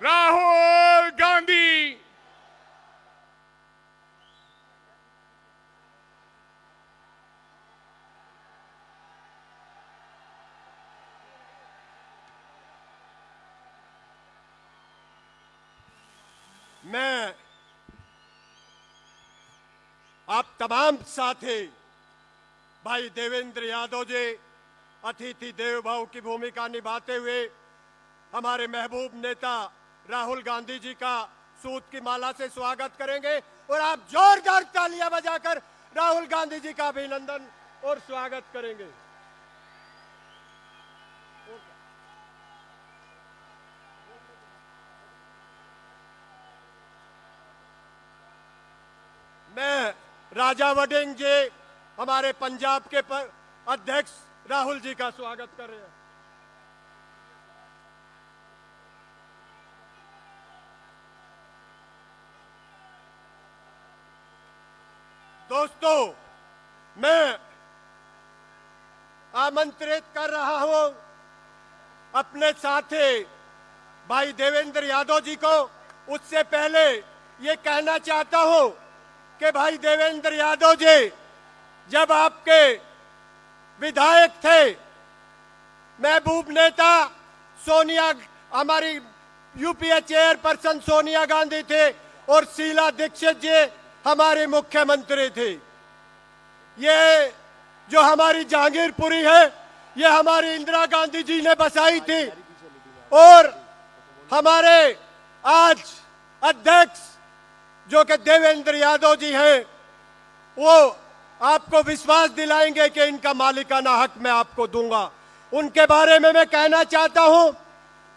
राहुल गांधी। मैं आप तमाम साथी भाई देवेंद्र यादव जी अतिथि देव भाव की भूमिका निभाते हुए हमारे महबूब नेता राहुल गांधी जी का सूत की माला से स्वागत करेंगे और आप जोरदार तालियां बजाकर राहुल गांधी जी का अभिनंदन और स्वागत करेंगे। मैं राजा वडिंग जी हमारे पंजाब के अध्यक्ष राहुल जी का स्वागत कर रहे हैं। दोस्तों, मैं आमंत्रित कर रहा हूं अपने साथी भाई देवेंद्र यादव जी को। उससे पहले ये कहना चाहता हूं कि भाई देवेंद्र यादव जी जब आपके विधायक थे, महबूब नेता सोनिया हमारी यूपीए चेयरपर्सन सोनिया गांधी थे और शीला दीक्षित जी हमारे मुख्यमंत्री थे। ये जो हमारी जहांगीरपुरी है ये हमारी इंदिरा गांधी जी ने बसाई थी और हमारे आज अध्यक्ष जो कि देवेंद्र यादव जी हैं वो आपको विश्वास दिलाएंगे कि इनका मालिकाना हक मैं आपको दूंगा। उनके बारे में मैं कहना चाहता हूं,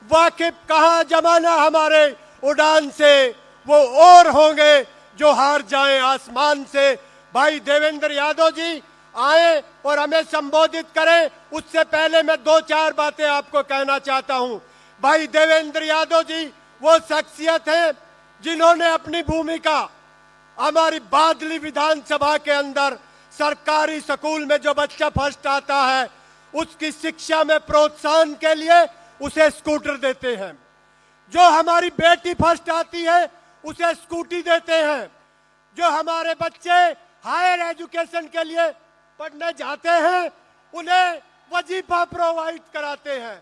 वाकिफ कहां जमाना हमारे उड़ान से वो और होंगे जो हार जाएं आसमान से। भाई देवेंद्र यादव जी आए और हमें संबोधित करें, उससे पहले मैं दो चार बातें आपको कहना चाहता हूं। भाई देवेंद्र यादव जी वो शख्सियत है जिन्होंने अपनी भूमिका हमारी बादली विधानसभा के अंदर सरकारी स्कूल में जो बच्चा फर्स्ट आता है उसकी शिक्षा में प्रोत्साहन के लिए उसे स्कूटर देते हैं। जो हमारी बेटी फर्स्ट आती है उसे स्कूटी देते हैं। जो हमारे बच्चे हायर एजुकेशन के लिए पढ़ने जाते हैं उन्हें वजीफा प्रोवाइड कराते हैं।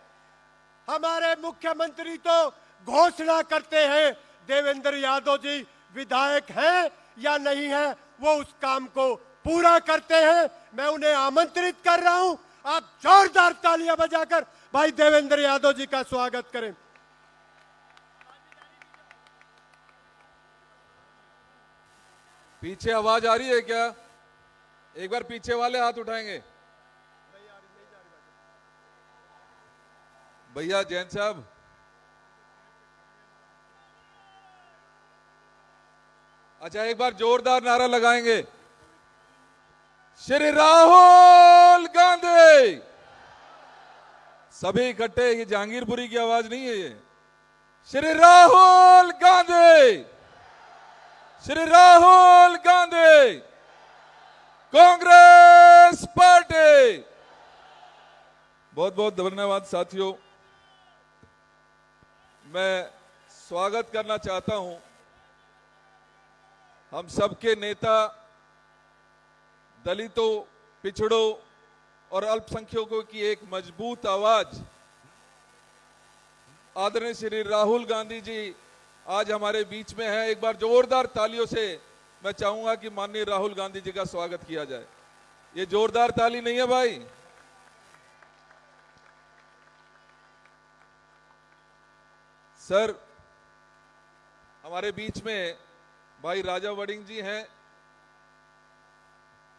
हमारे मुख्यमंत्री तो घोषणा करते हैं, देवेंद्र यादव जी विधायक हैं या नहीं है वो उस काम को पूरा करते हैं। मैं उन्हें आमंत्रित कर रहा हूं, आप जोरदार तालियां बजाकर भाई देवेंद्र यादव जी का स्वागत करें। पीछे आवाज आ रही है क्या? एक बार पीछे वाले हाथ उठाएंगे। भैया जैन साहब, अच्छा एक बार जोरदार नारा लगाएंगे। श्री राहुल गांधी। सभी इकट्ठे, ये जहांगीरपुरी की आवाज नहीं है ये। श्री राहुल गांधी, श्री राहुल गांधी, कांग्रेस पार्टी। बहुत बहुत धन्यवाद साथियों। मैं स्वागत करना चाहता हूं हम सबके नेता, दलितों, पिछड़ों और अल्पसंख्यकों की एक मजबूत आवाज आदरणीय श्री राहुल गांधी जी आज हमारे बीच में है। एक बार जोरदार तालियों से मैं चाहूंगा कि माननीय राहुल गांधी जी का स्वागत किया जाए। ये जोरदार ताली नहीं है भाई। सर, हमारे बीच में भाई राजा वडिंग जी हैं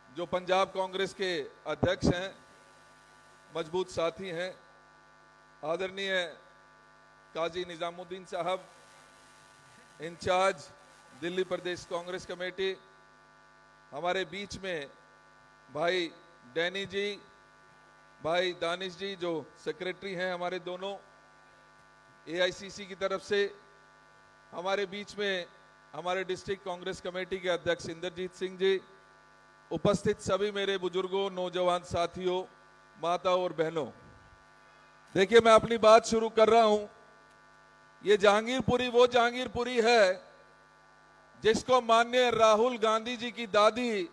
जो पंजाब कांग्रेस के अध्यक्ष हैं, मजबूत साथी हैं। आदरणीय काजी निजामुद्दीन साहब, इंचार्ज दिल्ली प्रदेश कांग्रेस कमेटी। हमारे बीच में भाई डैनी जी, भाई दानिश जी जो सेक्रेटरी हैं हमारे दोनों एआईसीसी की तरफ से। हमारे बीच में हमारे डिस्ट्रिक्ट कांग्रेस कमेटी के अध्यक्ष इंद्रजीत सिंह जी। उपस्थित सभी मेरे बुजुर्गों, नौजवान साथियों, माता और बहनों, देखिए मैं अपनी बात शुरू कर रहा हूं। ये जहांगीरपुरी वो जहांगीरपुरी है जिसको माननीय राहुल गांधी जी की दादी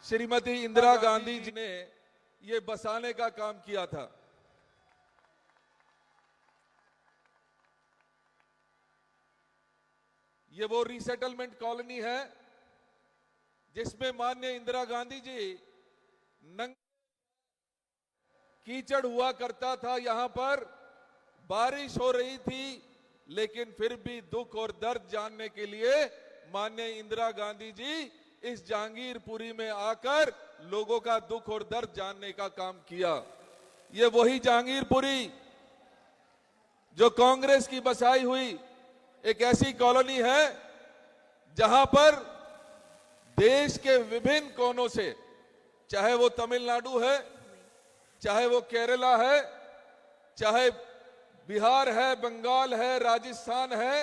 श्रीमती इंदिरा गांधी जी ने ये बसाने का काम किया था। ये वो रीसेटलमेंट कॉलोनी है जिसमें माननीय इंदिरा गांधी जी कीचड़ हुआ करता था, यहां पर बारिश हो रही थी, लेकिन फिर भी दुख और दर्द जानने के लिए माननीय इंदिरा गांधी जी इस जहांगीरपुरी में आकर लोगों का दुख और दर्द जानने का काम किया। ये वही जहांगीरपुरी जो कांग्रेस की बसाई हुई एक ऐसी कॉलोनी है जहां पर देश के विभिन्न कोनों से, चाहे वो तमिलनाडु है, चाहे वो केरला है, चाहे बिहार है, बंगाल है, राजस्थान है,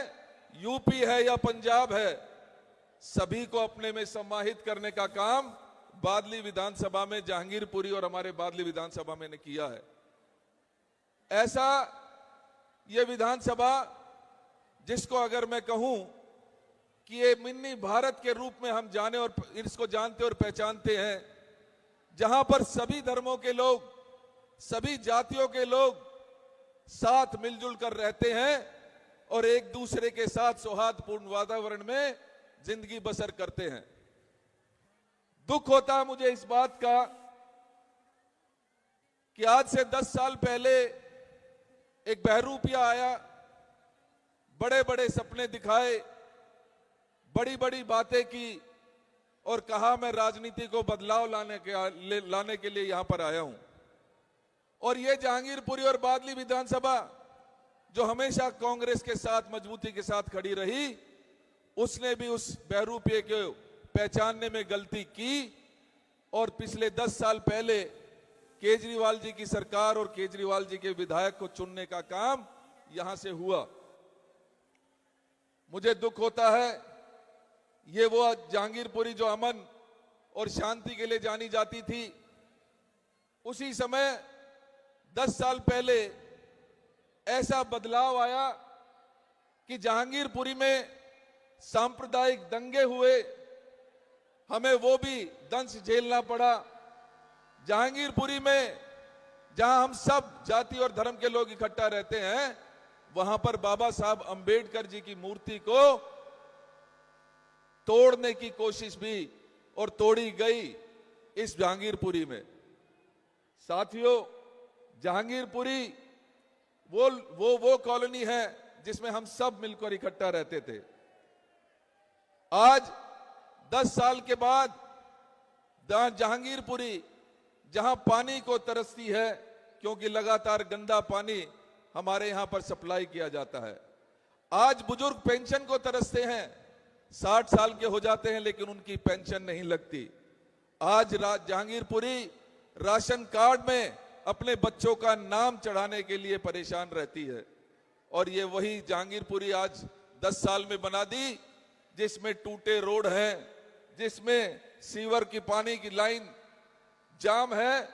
यूपी है या पंजाब है, सभी को अपने में समाहित करने का काम बादली विधानसभा में जहांगीरपुरी और हमारे बादली विधानसभा में ने किया है। ऐसा ये विधानसभा जिसको अगर मैं कहूं कि ये मिनी भारत के रूप में हम जाने और इसको जानते और पहचानते हैं, जहां पर सभी धर्मों के लोग, सभी जातियों के लोग साथ मिलजुल कर रहते हैं और एक दूसरे के साथ सौहार्दपूर्ण वातावरण में जिंदगी बसर करते हैं। दुख होता है मुझे इस बात का कि आज से 10 साल पहले एक बहरूपिया आया, बड़े बड़े सपने दिखाए, बड़ी बड़ी बातें की और कहा मैं राजनीति को बदलाव लाने के लिए यहां पर आया हूं। और ये जहांगीरपुरी और बादली विधानसभा जो हमेशा कांग्रेस के साथ मजबूती के साथ खड़ी रही, उसने भी उस बहरूपिये को पहचानने में गलती की और पिछले 10 साल पहले केजरीवाल जी की सरकार और केजरीवाल जी के विधायक को चुनने का काम यहां से हुआ। मुझे दुख होता है, ये वो जहांगीरपुरी जो अमन और शांति के लिए जानी जाती थी, उसी समय 10 साल पहले ऐसा बदलाव आया कि जहांगीरपुरी में सांप्रदायिक दंगे हुए, हमें वो भी दंश झेलना पड़ा। जहांगीरपुरी में जहां हम सब जाति और धर्म के लोग इकट्ठा रहते हैं, वहां पर बाबा साहब अंबेडकर जी की मूर्ति को तोड़ने की कोशिश भी और तोड़ी गई इस जहांगीरपुरी में। साथियों, जहांगीरपुरी वो कॉलोनी है जिसमें हम सब मिलकर इकट्ठा रहते थे। आज 10 साल के बाद जहांगीरपुरी जहां पानी को तरसती है, क्योंकि लगातार गंदा पानी हमारे यहां पर सप्लाई किया जाता है। आज बुजुर्ग पेंशन को तरसते हैं, 60 साल के हो जाते हैं लेकिन उनकी पेंशन नहीं लगती। आज जहांगीरपुरी राशन कार्ड में अपने बच्चों का नाम चढ़ाने के लिए परेशान रहती है। और ये वही जहांगीरपुरी आज 10 साल में बना दी जिसमें टूटे रोड हैं, जिसमें सीवर की पानी की लाइन जाम है।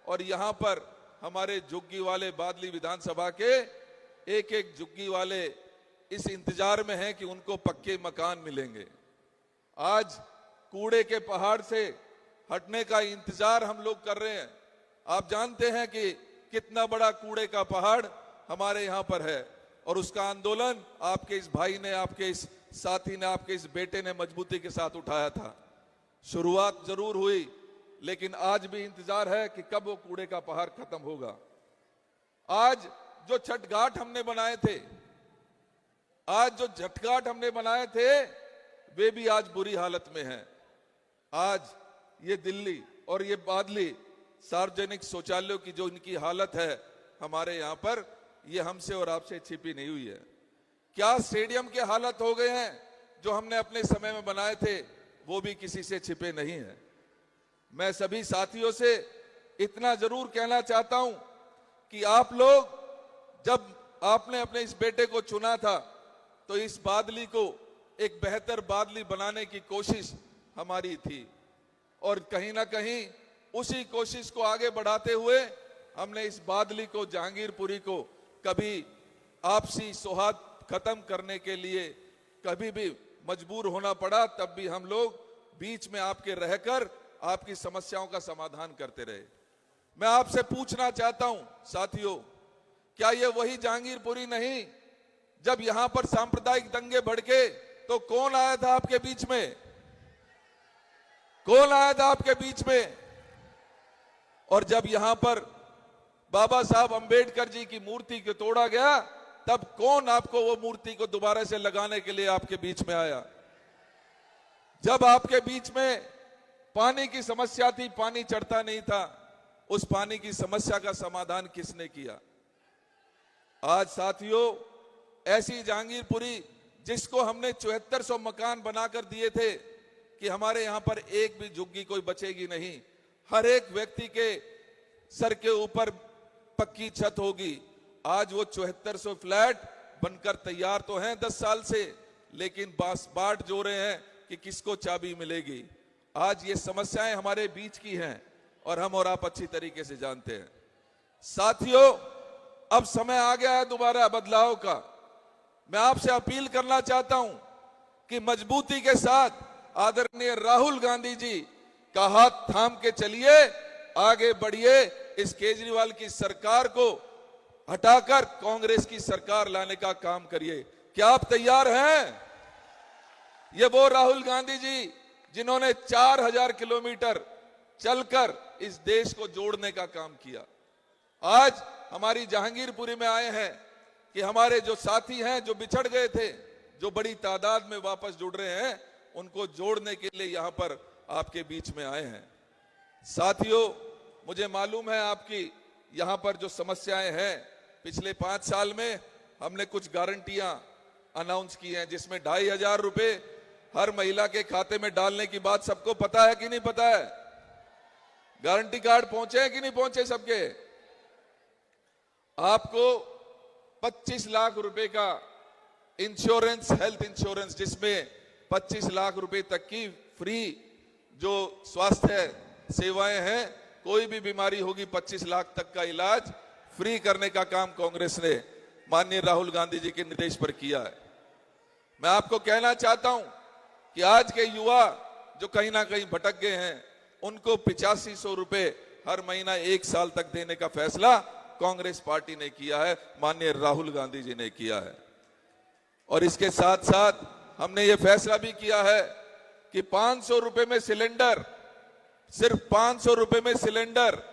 और यहां पर हमारे झुग्गी वाले बादली विधानसभा के एक एक झुग्गी वाले इस इंतजार में हैं कि उनको पक्के मकान मिलेंगे। आज कूड़े के पहाड़ से हटने का इंतजार हम लोग कर रहे हैं। आप जानते हैं कि कितना बड़ा कूड़े का पहाड़ हमारे यहां पर है और उसका आंदोलन आपके इस भाई ने, आपके इस साथी ने, आपके इस बेटे ने मजबूती के साथ उठाया था। शुरुआत जरूर हुई, लेकिन आज भी इंतजार है कि कब वो कूड़े का पहाड़ खत्म होगा। आज जो छठघाट हमने बनाए थे, वे भी आज बुरी हालत में हैं। आज ये दिल्ली और ये बादली सार्वजनिक शौचालयों की जो इनकी हालत है हमारे यहां पर, ये हमसे और आपसे छिपी नहीं हुई है। क्या स्टेडियम के हालत हो गए हैं जो हमने अपने समय में बनाए थे, वो भी किसी से छिपे नहीं है। मैं सभी साथियों से इतना जरूर कहना चाहता हूं कि आप लोग, जब आपने अपने इस बेटे को चुना था, तो इस बादली को एक बेहतर बादली बनाने की कोशिश हमारी थी और कहीं ना कहीं उसी कोशिश को आगे बढ़ाते हुए हमने इस बादली को, जहांगीरपुरी को, कभी आपसी सौहार्द खत्म करने के लिए कभी भी मजबूर होना पड़ा, तब भी हम लोग बीच में आपके रहकर आपकी समस्याओं का समाधान करते रहे। मैं आपसे पूछना चाहता हूं साथियों, क्या ये वही जहांगीरपुरी नहीं जब यहां पर सांप्रदायिक दंगे भड़के तो कौन आया था आपके बीच में? कौन आया था आपके बीच में? और जब यहां पर बाबा साहब अंबेडकर जी की मूर्ति को तोड़ा गया, तब कौन आपको वो मूर्ति को दोबारा से लगाने के लिए आपके बीच में आया? जब आपके बीच में पानी की समस्या थी, पानी चढ़ता नहीं था, उस पानी की समस्या का समाधान किसने किया? आज साथियों, ऐसी जहांगीरपुरी जिसको हमने 7400 मकान बनाकर दिए थे कि हमारे यहां पर एक भी झुग्गी कोई बचेगी नहीं, हर एक व्यक्ति के सर के ऊपर पक्की छत होगी। आज वो 7400 फ्लैट बनकर तैयार तो हैं 10 साल से, लेकिन बाट जो रहे हैं कि किसको चाबी मिलेगी। आज ये समस्याएं हमारे बीच की हैं और हम और आप अच्छी तरीके से जानते हैं। साथियों, अब समय आ गया है दोबारा बदलाव का। मैं आपसे अपील करना चाहता हूं कि मजबूती के साथ आदरणीय राहुल गांधी जी का हाथ थाम के चलिए, आगे बढ़िए, इस केजरीवाल की सरकार को हटाकर कांग्रेस की सरकार लाने का काम करिए। क्या आप तैयार हैं? ये वो राहुल गांधी जी जिन्होंने 4000 किलोमीटर चलकर इस देश को जोड़ने का काम किया, आज हमारी जहांगीरपुरी में आए हैं कि हमारे जो साथी हैं जो बिछड़ गए थे, जो बड़ी तादाद में वापस जुड़ रहे हैं, उनको जोड़ने के लिए यहां पर आपके बीच में आए हैं। साथियों, मुझे मालूम है आपकी यहां पर जो समस्याएं हैं, पिछले 5 साल में हमने कुछ गारंटियां अनाउंस की हैं, जिसमें 2500 रुपए हर महिला के खाते में डालने की बात सबको पता है कि नहीं पता है? गारंटी कार्ड पहुंचे हैं कि नहीं पहुंचे सबके? आपको 25 लाख रुपए का इंश्योरेंस, हेल्थ इंश्योरेंस, जिसमें 25 लाख रुपए तक की फ्री जो स्वास्थ्य सेवाएं हैं, कोई भी बीमारी होगी 25 लाख तक का इलाज फ्री करने का काम कांग्रेस ने माननीय राहुल गांधी जी के निर्देश पर किया है। मैं आपको कहना चाहता हूं कि आज के युवा जो कहीं ना कहीं भटक गए हैं, उनको 8500 रुपए हर महीना 1 साल तक देने का फैसला कांग्रेस पार्टी ने किया है, माननीय राहुल गांधी जी ने किया है। और इसके साथ साथ हमने ये फैसला भी किया है कि 500 रुपए में सिलेंडर, सिर्फ 500 रुपए में सिलेंडर,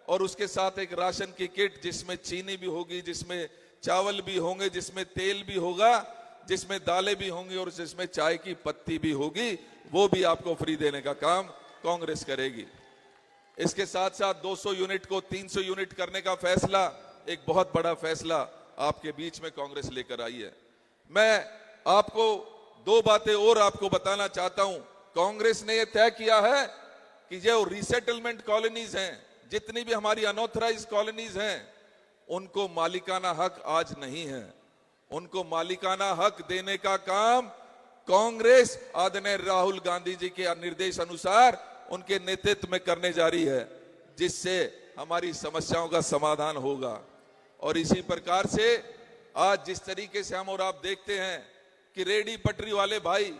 और उसके साथ एक राशन की किट जिसमें चीनी भी होगी, जिसमें चावल भी होंगे, जिसमें तेल भी होगा, जिसमें दालें भी होंगी और जिसमें चाय की पत्ती भी होगी, वो भी आपको फ्री देने का काम कांग्रेस करेगी। इसके साथ साथ 200 यूनिट को 300 यूनिट करने का फैसला, एक बहुत बड़ा फैसला आपके बीच में कांग्रेस लेकर आई है। मैं आपको 2 बातें और आपको बताना चाहता हूं। कांग्रेस ने यह तय किया है कि जो रीसेटलमेंट कॉलोनीज हैं, जितनी भी हमारी अनऑथराइज कॉलोनीज हैं, उनको मालिकाना हक आज नहीं है। उनको मालिकाना हक देने का काम कांग्रेस आदरणीय राहुल गांधी जी के निर्देश अनुसार उनके नेतृत्व में करने जा रही है, जिससे हमारी समस्याओं का समाधान होगा। और इसी प्रकार से आज जिस तरीके से हम और आप देखते हैं कि रेडी पटरी वाले भाई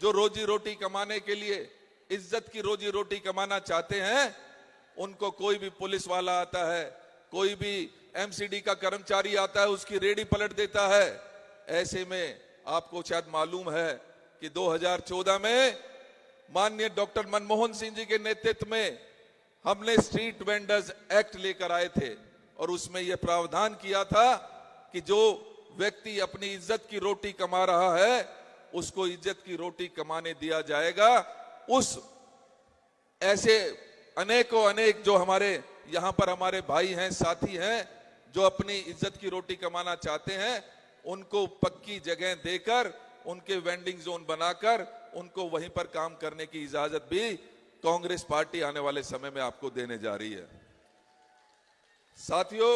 जो रोजी रोटी कमाने के लिए, इज्जत की रोजी रोटी कमाना चाहते हैं, उनको कोई भी पुलिस वाला आता है, कोई भी एमसीडी का कर्मचारी आता है, उसकी रेडी पलट देता है। ऐसे में आपको शायद मालूम है कि 2014 में माननीय डॉक्टर मनमोहन सिंह जी के नेतृत्व में हमने स्ट्रीट वेंडर्स एक्ट लेकर आए थे, और उसमें यह प्रावधान किया था कि जो व्यक्ति अपनी इज्जत की रोटी कमा रहा है, उसको इज्जत की रोटी कमाने दिया जाएगा। उस ऐसे अनेकों अनेक जो हमारे यहां पर हमारे भाई हैं, साथी हैं, जो अपनी इज्जत की रोटी कमाना चाहते हैं, उनको पक्की जगह देकर, उनके वेंडिंग जोन बनाकर, उनको वहीं पर काम करने की इजाजत भी कांग्रेस पार्टी आने वाले समय में आपको देने जा रही है। साथियों,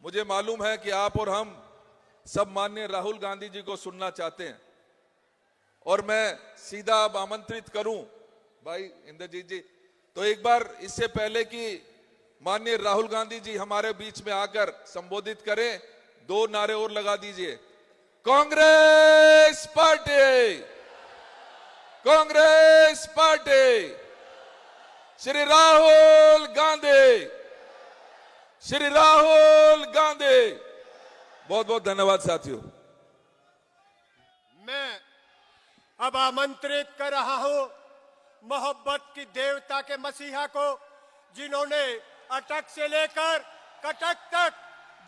मुझे मालूम है कि आप और हम सब माननीय राहुल गांधी जी को सुनना चाहते हैं, और मैं सीधा अब आमंत्रित करूं भाई इंद्रजीत जी, तो एक बार इससे पहले कि माननीय राहुल गांधी जी हमारे बीच में आकर संबोधित करें, 2 नारे और लगा दीजिए। Congress party, Congress party, Shri Rahul Gandhi, Shri Rahul Gandhi. बहुत बहुत धन्यवाद साथियों। मैं अब आमंत्रित कर रहा हूं मोहब्बत की देवता के मसीहा को, जिन्होंने अटक से लेकर कटक तक,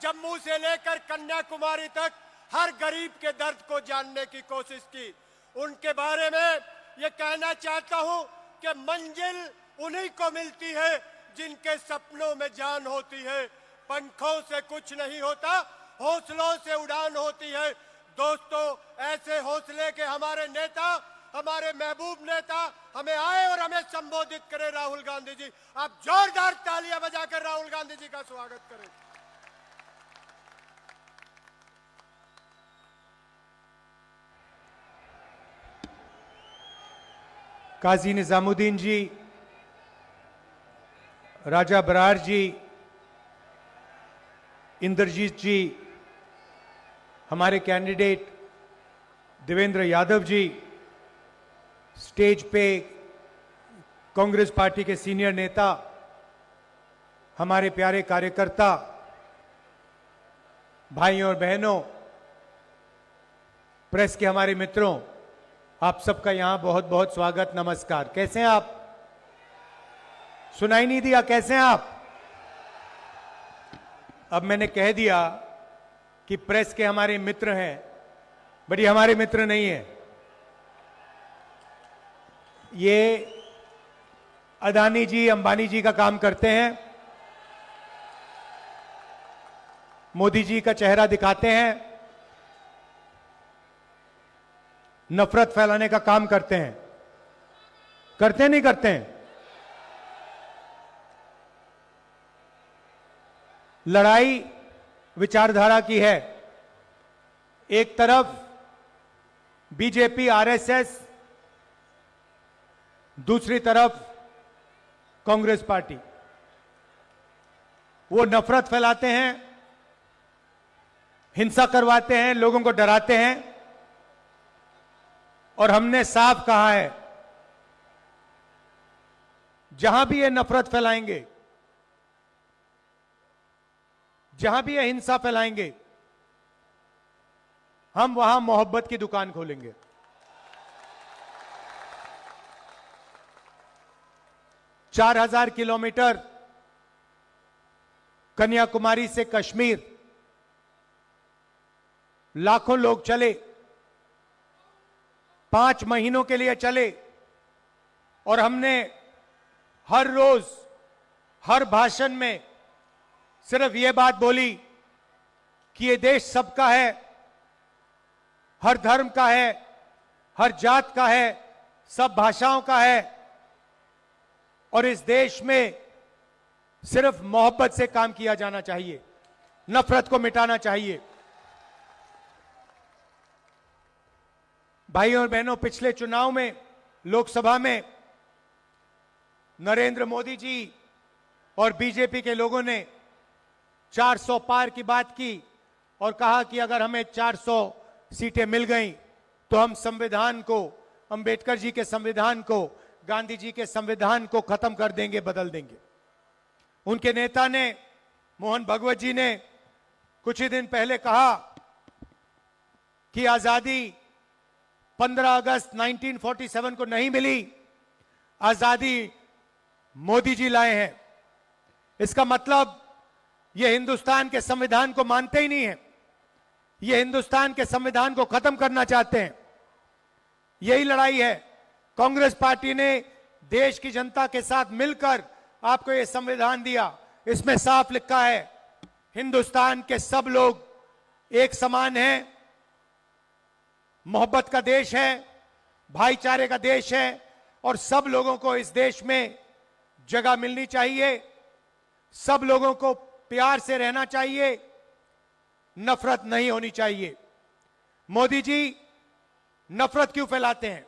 जम्मू से लेकर कन्याकुमारी तक हर गरीब के दर्द को जानने की कोशिश की। उनके बारे में ये कहना चाहता हूं कि मंजिल उन्हीं को मिलती है जिनके सपनों में जान होती है। पंखों से कुछ नहीं होता, हौसलों से उड़ान होती है। दोस्तों, ऐसे हौसले के हमारे नेता, हमारे महबूब नेता हमें आए और हमें संबोधित करें। राहुल गांधी जी, आप जोरदार तालियां बजाकर राहुल गांधी जी का स्वागत करें। काजी निजामुद्दीन जी, राजा बरार जी, इंद्रजीत जी, हमारे कैंडिडेट देवेंद्र यादव जी, स्टेज पे कांग्रेस पार्टी के सीनियर नेता, हमारे प्यारे कार्यकर्ता, भाइयों और बहनों, प्रेस के हमारे मित्रों, आप सबका यहां बहुत बहुत स्वागत, नमस्कार। कैसे हैं आप? सुनाई नहीं दिया? कैसे हैं आप? अब मैंने कह दिया कि प्रेस के हमारे मित्र हैं, बट ये हमारे मित्र नहीं है। ये अदानी जी, अंबानी जी का काम करते हैं, मोदी जी का चेहरा दिखाते हैं, नफरत फैलाने का काम करते हैं। करते नहीं करते हैं? लड़ाई विचारधारा की है। एक तरफ बीजेपी, आरएसएस, दूसरी तरफ कांग्रेस पार्टी। वो नफरत फैलाते हैं, हिंसा करवाते हैं, लोगों को डराते हैं। और हमने साफ कहा है, जहां भी ये नफरत फैलाएंगे, जहां भी ये हिंसा फैलाएंगे, हम वहां मोहब्बत की दुकान खोलेंगे। चार 4,000 किलोमीटर कन्याकुमारी से कश्मीर, लाखों लोग चले, 5 महीनों के लिए चले, और हमने हर रोज, हर भाषण में सिर्फ ये बात बोली कि ये देश सबका है, हर धर्म का है, हर जात का है, सब भाषाओं का है, और इस देश में सिर्फ मोहब्बत से काम किया जाना चाहिए, नफरत को मिटाना चाहिए। भाइयों और बहनों, पिछले चुनाव में, लोकसभा में, नरेंद्र मोदी जी और बीजेपी के लोगों ने 400 पार की बात की और कहा कि अगर हमें 400 सीटें मिल गई तो हम संविधान को, अंबेडकर जी के संविधान को, गांधी जी के संविधान को खत्म कर देंगे, बदल देंगे। उनके नेता ने, मोहन भगवत जी ने कुछ ही दिन पहले कहा कि आजादी 15 अगस्त 1947 को नहीं मिली, आजादी मोदी जी लाए हैं। इसका मतलब ये हिंदुस्तान के संविधान को मानते ही नहीं है, ये हिंदुस्तान के संविधान को खत्म करना चाहते हैं। यही लड़ाई है। कांग्रेस पार्टी ने देश की जनता के साथ मिलकर आपको ये संविधान दिया। इसमें साफ लिखा है, हिंदुस्तान के सब लोग एक समान हैं, मोहब्बत का देश है, भाईचारे का देश है, और सब लोगों को इस देश में जगह मिलनी चाहिए, सब लोगों को प्यार से रहना चाहिए, नफरत नहीं होनी चाहिए। मोदी जी नफरत क्यों फैलाते हैं?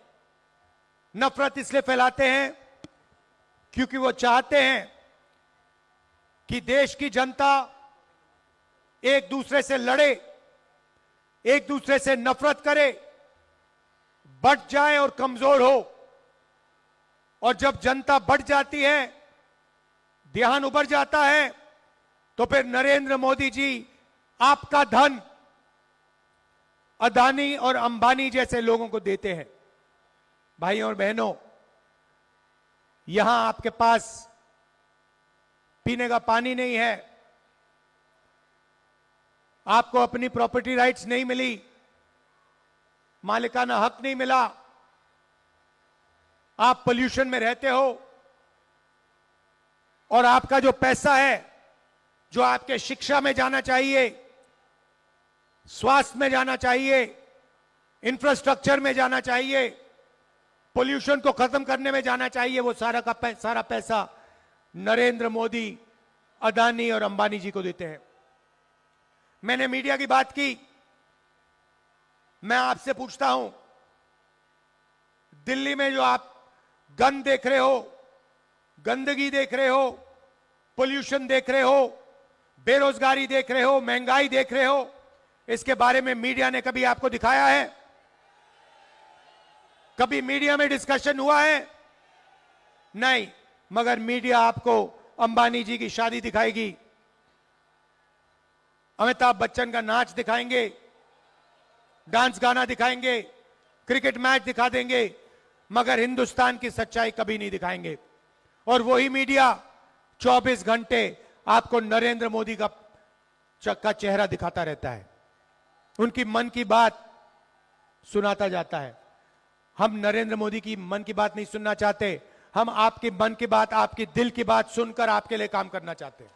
नफरत इसलिए फैलाते हैं क्योंकि वो चाहते हैं कि देश की जनता एक दूसरे से लड़े, एक दूसरे से नफरत करे, बढ़ जाए और कमजोर हो। और जब जनता बढ़ जाती है, ध्यान उबर जाता है, तो फिर नरेंद्र मोदी जी आपका धन अदानी और अंबानी जैसे लोगों को देते हैं। भाइयों और बहनों, यहां आपके पास पीने का पानी नहीं है, आपको अपनी प्रॉपर्टी राइट्स नहीं मिली, मालिकाना हक नहीं मिला, आप पोल्यूशन में रहते हो, और आपका जो पैसा है जो आपके शिक्षा में जाना चाहिए, स्वास्थ्य में जाना चाहिए, इंफ्रास्ट्रक्चर में जाना चाहिए, पोल्यूशन को खत्म करने में जाना चाहिए, वो सारा का सारा पैसा नरेंद्र मोदी, अदानी और अंबानी जी को देते हैं। मैंने मीडिया की बात की, मैं आपसे पूछता हूं, दिल्ली में जो आप गंद देख रहे हो, गंदगी देख रहे हो, पोल्यूशन देख रहे हो, बेरोजगारी देख रहे हो, महंगाई देख रहे हो, इसके बारे में मीडिया ने कभी आपको दिखाया है? कभी मीडिया में डिस्कशन हुआ है? नहीं। मगर मीडिया आपको अंबानी जी की शादी दिखाएगी, अमिताभ बच्चन का नाच दिखाएंगे, डांस गाना दिखाएंगे, क्रिकेट मैच दिखा देंगे, मगर हिंदुस्तान की सच्चाई कभी नहीं दिखाएंगे। और वही मीडिया 24 घंटे आपको नरेंद्र मोदी का चेहरा दिखाता रहता है, उनकी मन की बात सुनाता जाता है। हम नरेंद्र मोदी की मन की बात नहीं सुनना चाहते, हम आपकी मन की बात, आपकी दिल की बात सुनकर आपके लिए काम करना चाहते हैं।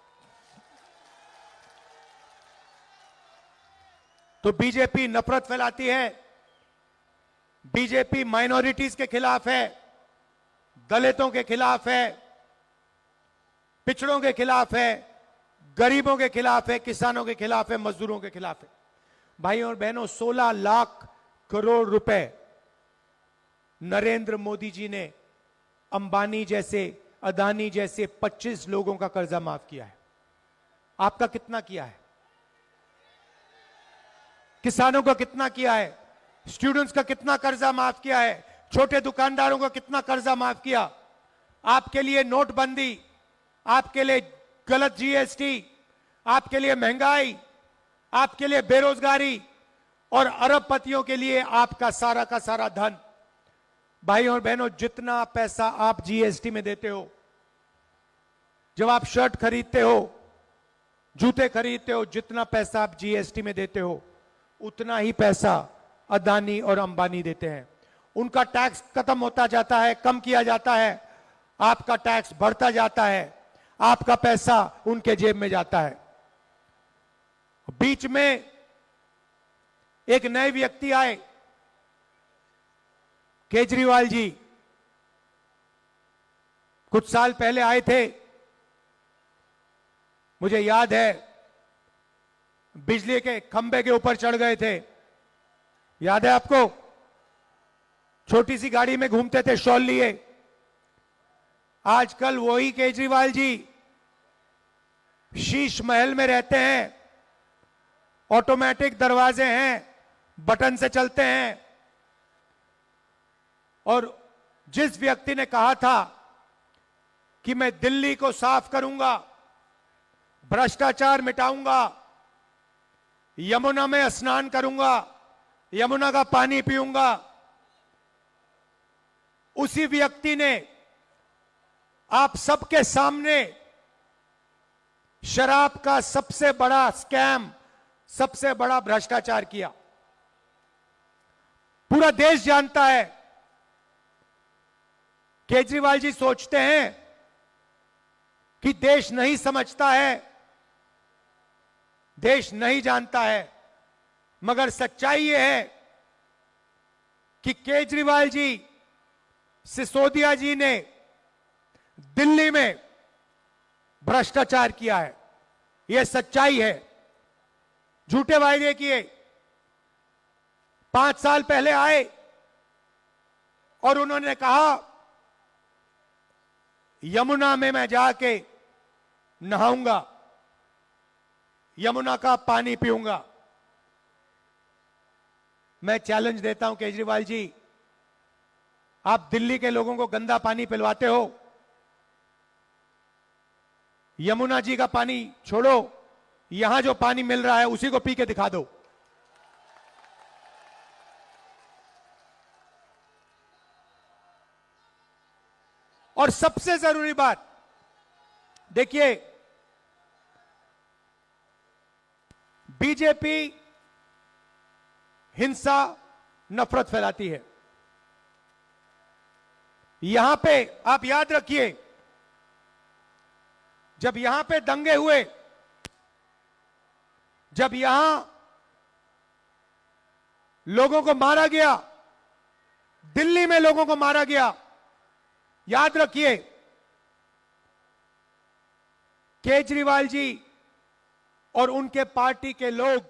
तो बीजेपी नफरत फैलाती है, बीजेपी माइनॉरिटीज के खिलाफ है, दलितों के खिलाफ है, पिछड़ों के खिलाफ है, गरीबों के खिलाफ है, किसानों के खिलाफ है, मजदूरों के खिलाफ है। भाइयों और बहनों, 16 लाख करोड़ रुपए नरेंद्र मोदी जी ने अंबानी जैसे, अदानी जैसे 25 लोगों का कर्जा माफ किया है। आपका कितना किया है? किसानों का कितना किया है? स्टूडेंट्स का कितना कर्जा माफ किया है? छोटे दुकानदारों का कितना कर्जा माफ किया? आपके लिए नोटबंदी, आपके लिए गलत जीएसटी, आपके लिए महंगाई, आपके लिए बेरोजगारी और अरबपतियों के लिए आपका सारा का सारा धन। भाइयों और बहनों, जितना पैसा आप जीएसटी में देते हो, जब आप शर्ट खरीदते हो, जूते खरीदते हो, जितना पैसा आप जीएसटी में देते हो, उतना ही पैसा अदानी और अंबानी देते हैं। उनका टैक्स खत्म होता जाता है, कम किया जाता है, आपका टैक्स बढ़ता जाता है, आपका पैसा उनके जेब में जाता है। बीच में एक नए व्यक्ति आए, केजरीवाल जी, कुछ साल पहले आए थे, मुझे याद है, बिजली के खंबे के ऊपर चढ़ गए थे, याद है आपको? छोटी सी गाड़ी में घूमते थे, शॉल लिए। आजकल वही केजरीवाल जी शीश महल में रहते हैं, ऑटोमेटिक दरवाजे हैं, बटन से चलते हैं। और जिस व्यक्ति ने कहा था कि मैं दिल्ली को साफ करूंगा, भ्रष्टाचार मिटाऊंगा, यमुना में स्नान करूंगा, यमुना का पानी पीऊंगा, उसी व्यक्ति ने आप सबके सामने शराब का सबसे बड़ा स्कैम, सबसे बड़ा भ्रष्टाचार किया। पूरा देश जानता है। केजरीवाल जी सोचते हैं कि देश नहीं समझता है, देश नहीं जानता है, मगर सच्चाई यह है कि केजरीवाल जी, सिसोदिया जी ने दिल्ली में भ्रष्टाचार किया है। यह सच्चाई है। झूठे वायदे किए। 5 साल पहले आए और उन्होंने कहा यमुना में मैं जाके नहाऊंगा, यमुना का पानी पीऊंगा। मैं चैलेंज देता हूं केजरीवाल जी, आप दिल्ली के लोगों को गंदा पानी पिलवाते हो, यमुना जी का पानी छोड़ो, यहां जो पानी मिल रहा है उसी को पी के दिखा दो। और सबसे जरूरी बात देखिए, बीजेपी हिंसा नफरत फैलाती है। यहां पे आप याद रखिए, जब यहां पे दंगे हुए, जब यहां लोगों को मारा गया, दिल्ली में लोगों को मारा गया, याद रखिए केजरीवाल जी और उनके पार्टी के लोग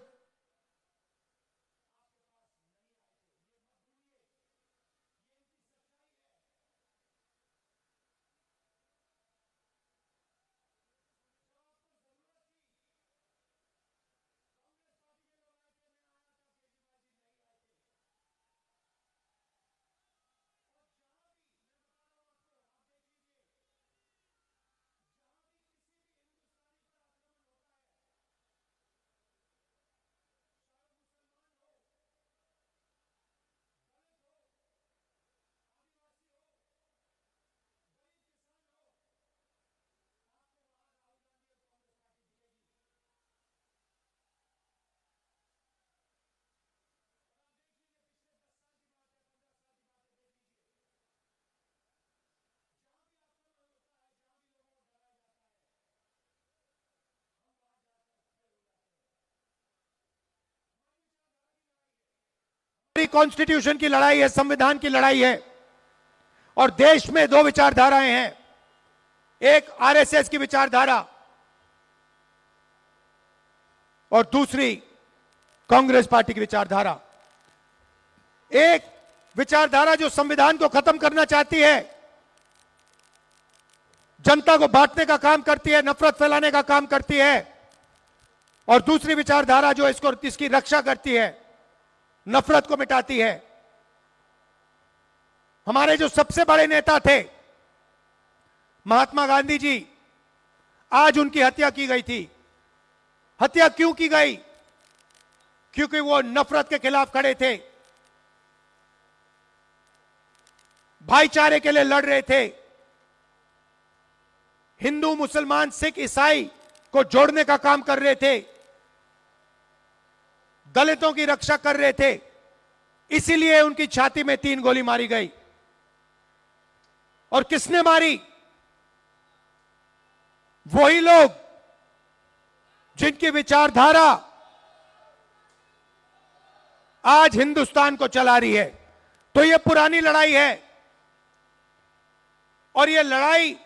कॉन्स्टिट्यूशन की लड़ाई है, संविधान की लड़ाई है। और देश में दो विचारधाराएं हैं, एक आरएसएस की विचारधारा और दूसरी कांग्रेस पार्टी की विचारधारा। एक विचारधारा जो संविधान को खत्म करना चाहती है, जनता को बांटने का काम करती है, नफरत फैलाने का काम करती है, और दूसरी विचारधारा जो इसकी रक्षा करती है, नफरत को मिटाती है। हमारे जो सबसे बड़े नेता थे महात्मा गांधी जी, आज उनकी हत्या की गई थी। हत्या क्यों की गई? क्योंकि वो नफरत के खिलाफ खड़े थे, भाईचारे के लिए लड़ रहे थे, हिंदू मुसलमान सिख ईसाई को जोड़ने का काम कर रहे थे, दलितों की रक्षा कर रहे थे। इसीलिए उनकी छाती में 3 गोली मारी गई। और किसने मारी? वही लोग जिनकी विचारधारा आज हिंदुस्तान को चला रही है। तो यह पुरानी लड़ाई है, और यह लड़ाई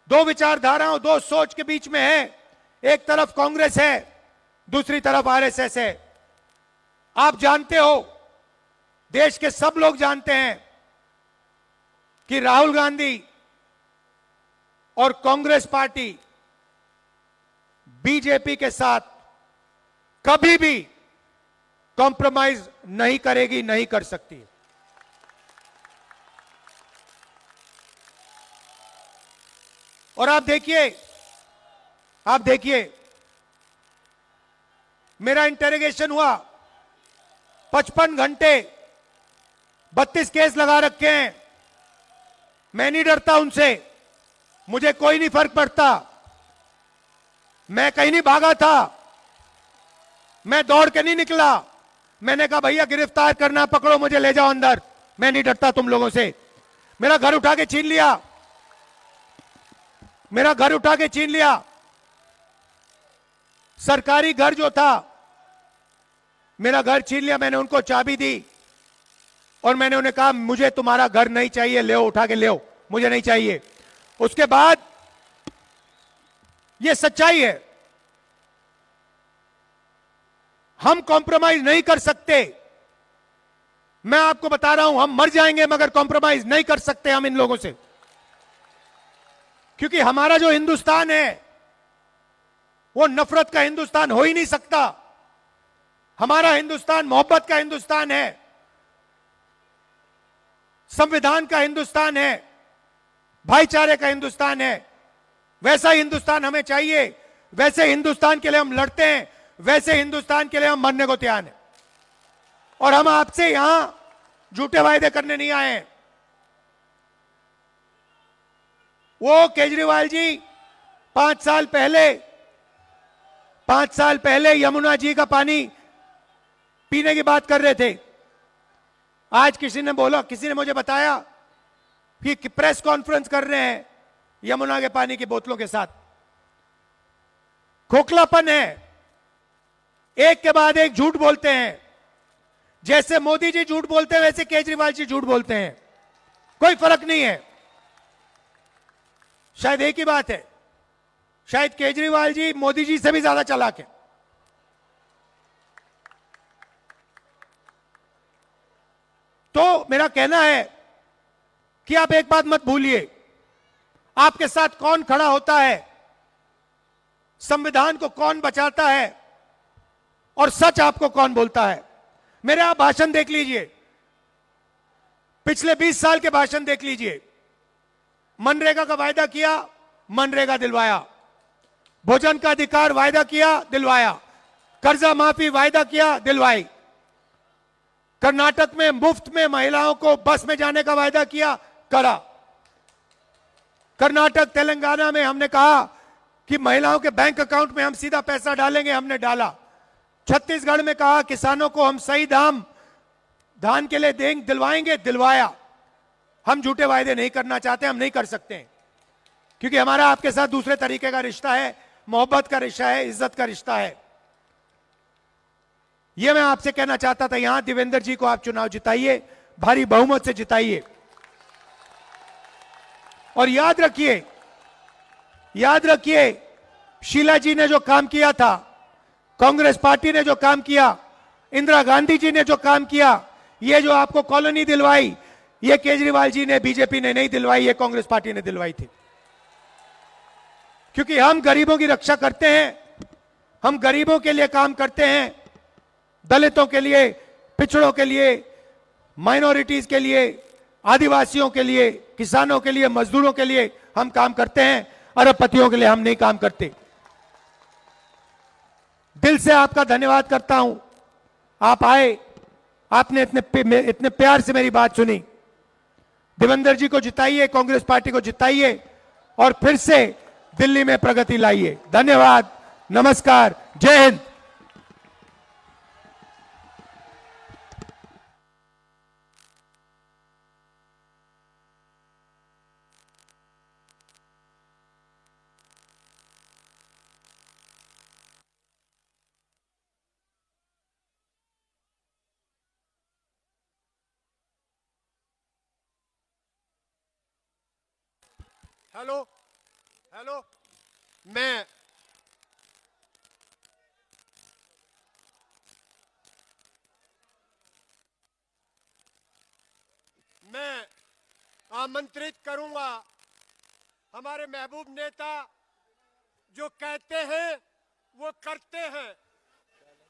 दो विचारधाराओं, दो सोच के बीच में है। एक तरफ कांग्रेस है, दूसरी तरफ आरएसएस है। आप जानते हो, देश के सब लोग जानते हैं कि राहुल गांधी और कांग्रेस पार्टी बीजेपी के साथ कभी भी कॉम्प्रोमाइज नहीं करेगी, नहीं कर सकती। और आप देखिए, मेरा इंटेरोगेशन हुआ 55 घंटे, 32 केस लगा रखे हैं। मैं नहीं डरता उनसे, मुझे कोई नहीं फर्क पड़ता। मैं कहीं नहीं भागा था, मैं दौड़ के नहीं निकला। मैंने कहा भैया गिरफ्तार करना, पकड़ो मुझे, ले जाओ अंदर। मैं नहीं डरता तुम लोगों से। मेरा घर उठा के छीन लिया, मेरा घर उठा के छीन लिया। सरकारी घर जो था, मेरा घर छीन लिया। मैंने उनको चाबी दी और मैंने उन्हें कहा मुझे तुम्हारा घर नहीं चाहिए, ले उठा के ले, मुझे नहीं चाहिए। उसके बाद यह सच्चाई है, हम कॉम्प्रोमाइज नहीं कर सकते। मैं आपको बता रहा हूं, हम मर जाएंगे मगर कॉम्प्रोमाइज नहीं कर सकते हम इन लोगों से। क्योंकि हमारा जो हिंदुस्तान है वो नफरत का हिंदुस्तान हो ही नहीं सकता। हमारा हिंदुस्तान मोहब्बत का हिंदुस्तान है, संविधान का हिंदुस्तान है, भाईचारे का हिंदुस्तान है। वैसा हिंदुस्तान हमें चाहिए। वैसे हिंदुस्तान के लिए हम लड़ते हैं, वैसे हिंदुस्तान के लिए हम मरने को तैयार हैं। और हम आपसे यहां झूठे वायदे करने नहीं आए हैं। वो केजरीवाल जी 5 साल पहले यमुना जी का पानी पीने की बात कर रहे थे। आज किसी ने मुझे बताया कि प्रेस कॉन्फ्रेंस कर रहे हैं यमुना के पानी की बोतलों के साथ। खोखलापन है, एक के बाद एक झूठ बोलते हैं। जैसे मोदी जी झूठ बोलते हैं वैसे केजरीवाल जी झूठ बोलते हैं, कोई फर्क नहीं है। शायद एक ही बात है, शायद केजरीवाल जी मोदी जी से भी ज्यादा चालाक है। तो मेरा कहना है कि आप एक बात मत भूलिए, आपके साथ कौन खड़ा होता है, संविधान को कौन बचाता है और सच आपको कौन बोलता है। मेरे आप भाषण देख लीजिए, पिछले 20 साल के भाषण देख लीजिए। मनरेगा का वायदा किया, मनरेगा दिलवाया। भोजन का अधिकार वायदा किया, दिलवाया। कर्जा माफी वायदा किया, दिलवाई। कर्नाटक में मुफ्त में महिलाओं को बस में जाने का वायदा किया, करा। कर्नाटक तेलंगाना में हमने कहा कि महिलाओं के बैंक अकाउंट में हम सीधा पैसा डालेंगे, हमने डाला। छत्तीसगढ़ में कहा किसानों को हम सही दाम धान के लिए देंगे, दिलवाएंगे, दिलवाया। हम झूठे वायदे नहीं करना चाहते, हम नहीं कर सकते, क्योंकि हमारा आपके साथ दूसरे तरीके का रिश्ता है, मोहब्बत का रिश्ता है, इज्जत का रिश्ता है। यह मैं आपसे कहना चाहता था। यहां देवेंद्र जी को आप चुनाव जिताइए, भारी बहुमत से जिताइए। और याद रखिए शीला जी ने जो काम किया था, कांग्रेस पार्टी ने जो काम किया, इंदिरा गांधी जी ने जो काम किया, ये जो आपको कॉलोनी दिलवाई, ये केजरीवाल जी ने, बीजेपी ने नहीं दिलवाई, ये कांग्रेस पार्टी ने दिलवाई थी। क्योंकि हम गरीबों की रक्षा करते हैं, हम गरीबों के लिए काम करते हैं, दलितों के लिए, पिछड़ों के लिए, माइनॉरिटीज के लिए, आदिवासियों के लिए, किसानों के लिए, मजदूरों के लिए हम काम करते हैं। अरबपतियों के लिए हम नहीं काम करते। दिल से आपका धन्यवाद करता हूं, आप आए, आपने इतने प्यार से मेरी बात सुनी। देवेंद्र जी को जिताइए, कांग्रेस पार्टी को जिताइए और फिर से दिल्ली में प्रगति लाइए। धन्यवाद, नमस्कार, जय हिंद। हेलो, मैं आमंत्रित करूंगा हमारे महबूब नेता जो कहते हैं वो करते हैं।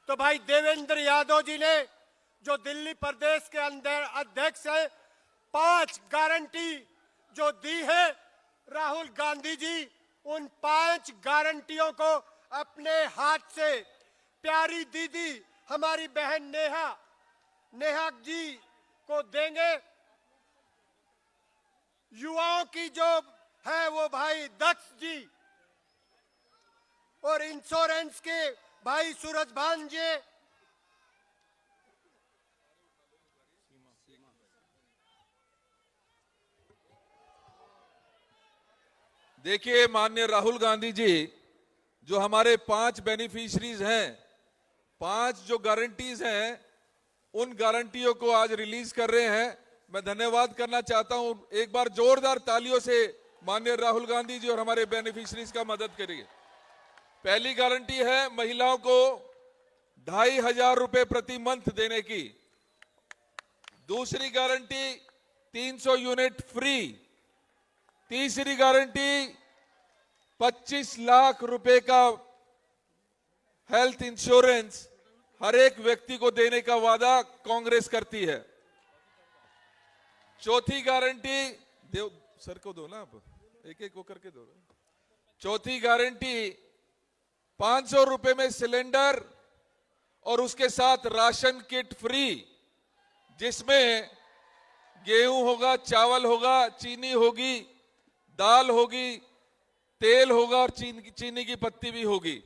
तो भाई देवेंद्र यादव जी ने, जो दिल्ली प्रदेश के अंदर अध्यक्ष है, 5 गारंटी जो दी है राहुल गांधी जी, उन 5 गारंटियों को अपने हाथ से प्यारी दीदी हमारी बहन नेहा जी को देंगे। युवाओं की जो है वो भाई दक्ष जी, और इंश्योरेंस के भाई सूरजभान जी। देखिए माननीय राहुल गांधी जी, जो हमारे 5 बेनिफिशरीज हैं, 5 जो गारंटीज हैं, उन गारंटियों को आज रिलीज कर रहे हैं। मैं धन्यवाद करना चाहता हूं, एक बार जोरदार तालियों से माननीय राहुल गांधी जी और हमारे बेनिफिशरीज का मदद करिए। पहली गारंटी है महिलाओं को 2,500 रुपए प्रति मंथ देने की। दूसरी गारंटी 300 यूनिट फ्री। तीसरी गारंटी 25 लाख रुपए का हेल्थ इंश्योरेंस हर एक व्यक्ति को देने का वादा कांग्रेस करती है। चौथी गारंटी देव सर को दो ना, आप एक एक को करके दो। चौथी गारंटी 500 रुपए में सिलेंडर और उसके साथ राशन किट फ्री, जिसमें गेहूं होगा, चावल होगा, चीनी होगी, दाल होगी, तेल होगा और चीनी की पत्ती भी होगी।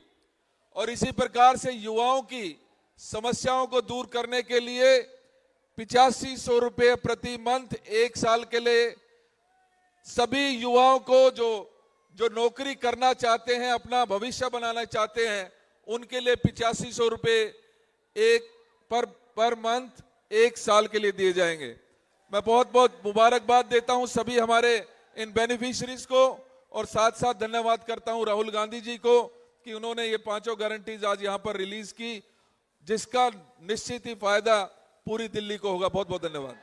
और इसी प्रकार से युवाओं की समस्याओं को दूर करने के लिए 8500 रुपये प्रति मंथ 1 साल के लिए सभी युवाओं को जो नौकरी करना चाहते हैं, अपना भविष्य बनाना चाहते हैं, उनके लिए 8500 रुपये पर मंथ 1 साल के लिए दिए जाएंगे। मैं बहुत बहुत मुबारकबाद देता हूं सभी हमारे इन बेनिफिशियरीज को, और साथ साथ धन्यवाद करता हूं राहुल गांधी जी को कि उन्होंने ये 5 गारंटीज आज यहां पर रिलीज की, जिसका निश्चित ही फायदा पूरी दिल्ली को होगा। बहुत बहुत धन्यवाद।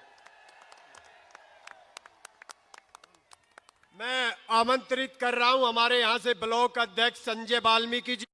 मैं आमंत्रित कर रहा हूं हमारे यहां से ब्लॉक अध्यक्ष संजय वाल्मीकि जी।